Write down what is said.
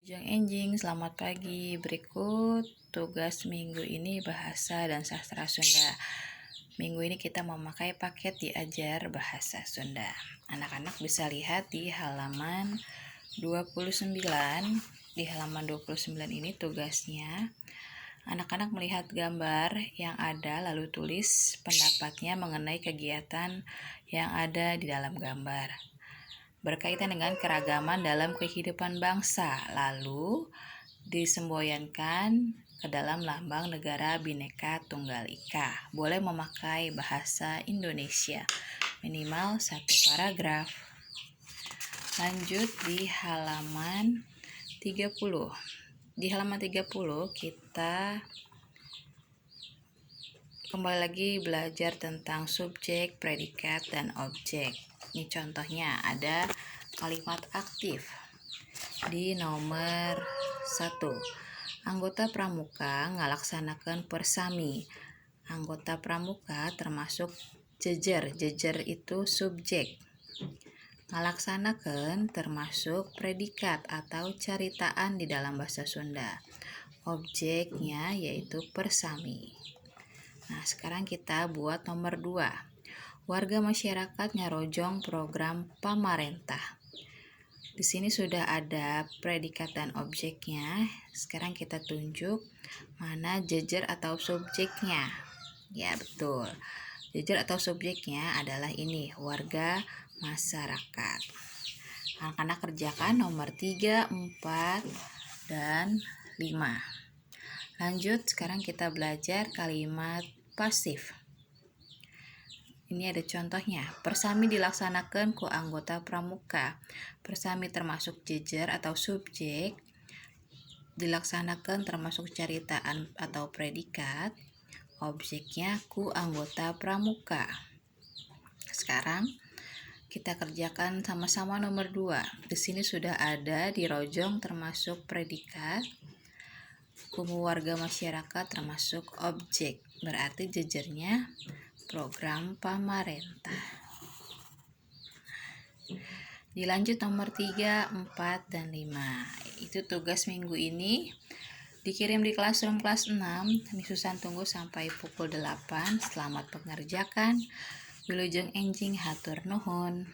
Jeng Enjing, selamat pagi. Berikut tugas minggu ini bahasa dan sastra Sunda. Minggu ini kita memakai paket diajar bahasa Sunda. Anak-anak bisa lihat di halaman 29. Di halaman 29 ini tugasnya anak-anak melihat gambar yang ada lalu tulis pendapatnya mengenai kegiatan yang ada di dalam gambar berkaitan dengan keragaman dalam kehidupan bangsa, lalu disemboyankan ke dalam lambang negara Bhinneka Tunggal Ika. Boleh memakai bahasa Indonesia, minimal 1 paragraf. Lanjut di halaman 30. Di halaman 30 kita kembali lagi belajar tentang subjek, predikat, dan objek. Ini contohnya ada kalimat aktif di nomor 1. Anggota pramuka ngalaksanakeun persami. Anggota pramuka termasuk jejer. Jejer itu subjek. Ngalaksanakeun termasuk predikat atau caritaan di dalam bahasa Sunda. Objeknya yaitu persami. Nah, sekarang kita buat nomor 2. Warga masyarakat ngarojong program pamarentah. Di sini sudah ada predikat dan objeknya. Sekarang kita tunjuk mana jejer atau subjeknya. Ya, betul. Jejer atau subjeknya adalah ini, warga masyarakat. Anak-anak kerjakan nomor 3, 4, dan 5. Lanjut, sekarang kita belajar kalimat pasif. Ini ada contohnya. Persami dilaksanakan ku anggota pramuka. Persami termasuk jejer atau subjek. Dilaksanakan termasuk caritaan atau predikat. Objeknya ku anggota pramuka. Sekarang kita kerjakan sama-sama nomor 2. Di sini sudah ada dirojong termasuk predikat. Kumu warga masyarakat termasuk objek. Berarti jejernya program pamarentah. Dilanjut nomor 3, 4, dan 5. Itu tugas minggu ini. Dikirim di classroom kelas 6. Misusan tunggu sampai pukul 8. Selamat mengerjakan. Wilujeng Enjing hatur nuhun.